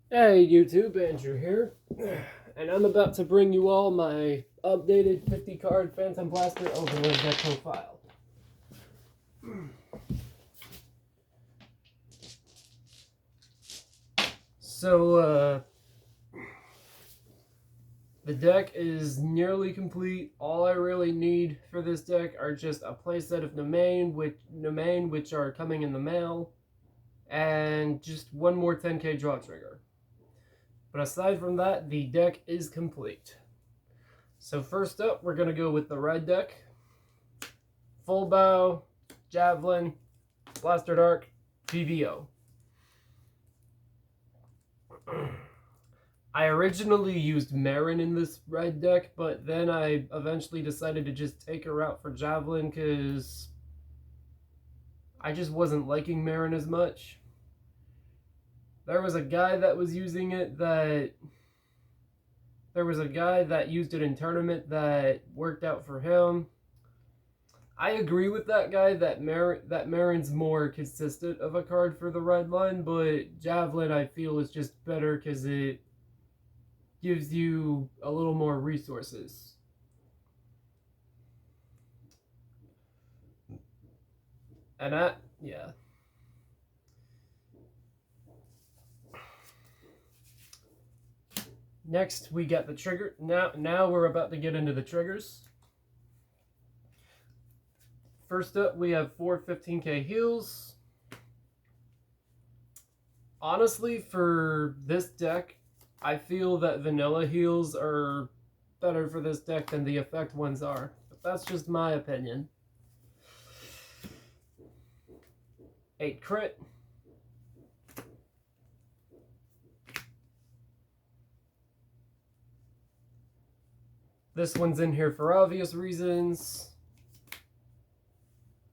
Hey YouTube, Andrew here, and I'm about to bring you all my updated 50 card Phantom Blaster Overlord deck profile. So, the deck is nearly complete. All I really need for this deck are just a playset of Nemain, which are coming in the mail, and just one more 10k draw trigger. But aside from that, the deck is complete. So first up, we're going to go with the red deck. Full Bow, Javelin, Blaster Dark, PVO. I originally used Marin in this red deck, but then I eventually decided to just take her out for Javelin because I just wasn't liking Marin as much. There was a guy that was using it that... There was a guy that used it in tournament that worked out for him. I agree with that guy that Marin's more consistent of a card for the red line, but Javelin I feel is just better because it gives you a little more resources. And yeah. Next we got the trigger. Now we're about to get into the triggers. First up, we have 4 15k heals. Honestly, for this deck, I feel that vanilla heals are better for this deck than the effect ones are. But that's just my opinion. 8 crit. This one's in here for obvious reasons.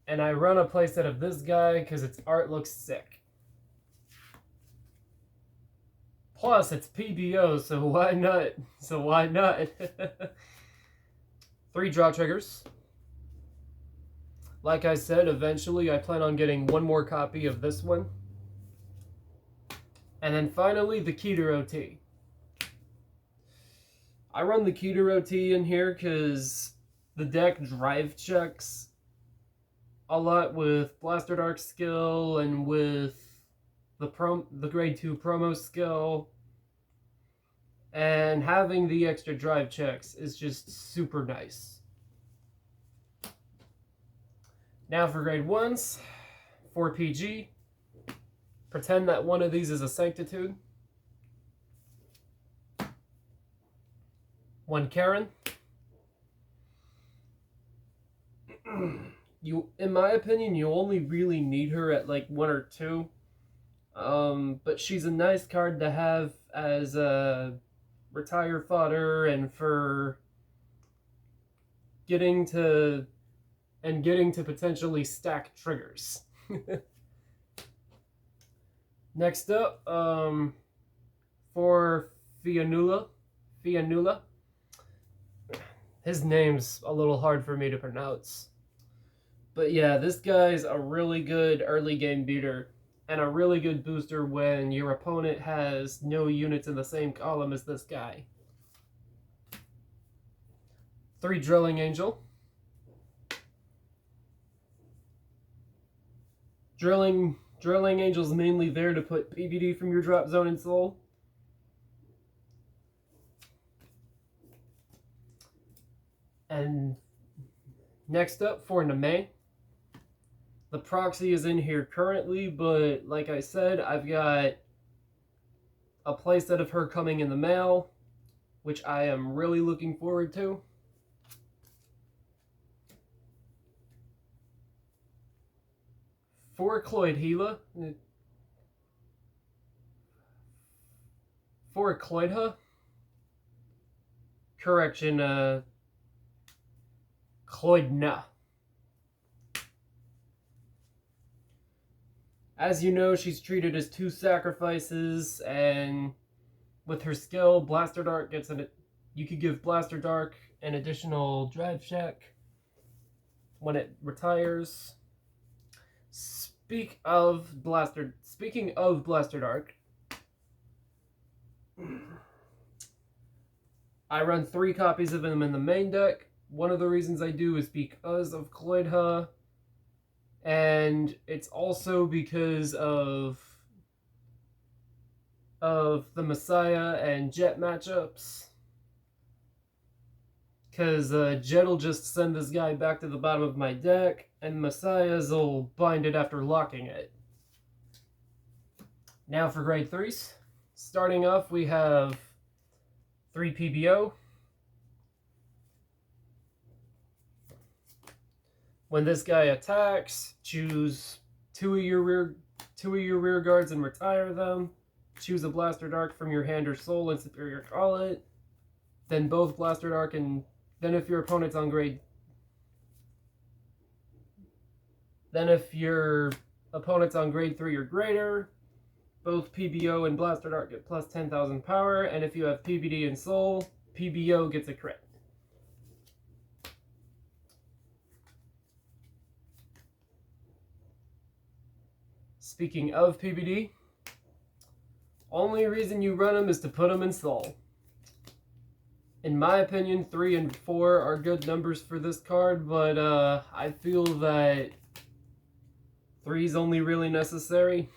And I run a playset of this guy because its art looks sick. Plus, it's PBO, so why not? So why not? 3 draw triggers. Like I said, eventually I plan on getting one more copy of this one. And then finally, the Keter OT. I run the Keter OT in here because the deck drive checks a lot with Blaster Dark skill and with the grade 2 promo skill. And having the extra drive checks is just super nice. Now for grade 1s, 4 PG. Pretend that one of these is a Sanctitude. 1 Karen. In my opinion, you only really need her at like 1 or 2. But she's a nice card to have as a retire fodder and for getting to potentially stack triggers. Next up, for Fianula. His name's a little hard for me to pronounce. But yeah, this guy's a really good early game beater and a really good booster when your opponent has no units in the same column as this guy. 3 Drilling Angel. Drilling Angel's mainly there to put PVD from your drop zone in Soul. And next up for Nemain. The proxy is in here currently, but like I said, I've got a playset of her coming in the mail, which I am really looking forward to. For Cloyd Hela, for Cloydha, correction, Cloydna. As you know, she's treated as 2 sacrifices, and with her skill, Blaster Dark gets an... You could give Blaster Dark an additional drive check when it retires. Speaking of Blaster Dark, I run 3 copies of him in the main deck. One of the reasons I do is because of Kloidha, and it's also because of the Messiah and Jet matchups. Because Jet will just send this guy back to the bottom of my deck, and Messiahs will bind it after locking it. Now for grade 3s. Starting off, we have 3 PBO. When this guy attacks, choose two of your rear guards and retire them. Choose a Blaster Dark from your hand or soul and Superior Call it. Then both Blaster Dark, and then if your opponent's on grade 3 or greater, both PBO and Blaster Dark get plus 10,000 power, and if you have PBD and Soul, PBO gets a crit. Speaking of PBD, only reason you run them is to put them in Soul. In my opinion, 3 and 4 are good numbers for this card, but I feel that 3 is only really necessary.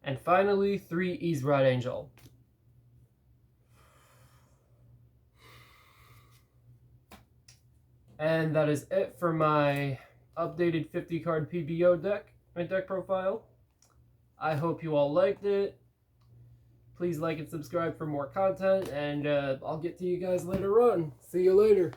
And finally, 3 Ease-Rod Angel. And that is it for my updated 50-card PBO deck, my deck profile. I hope you all liked it. Please like and subscribe for more content, and I'll get to you guys later on. See you later.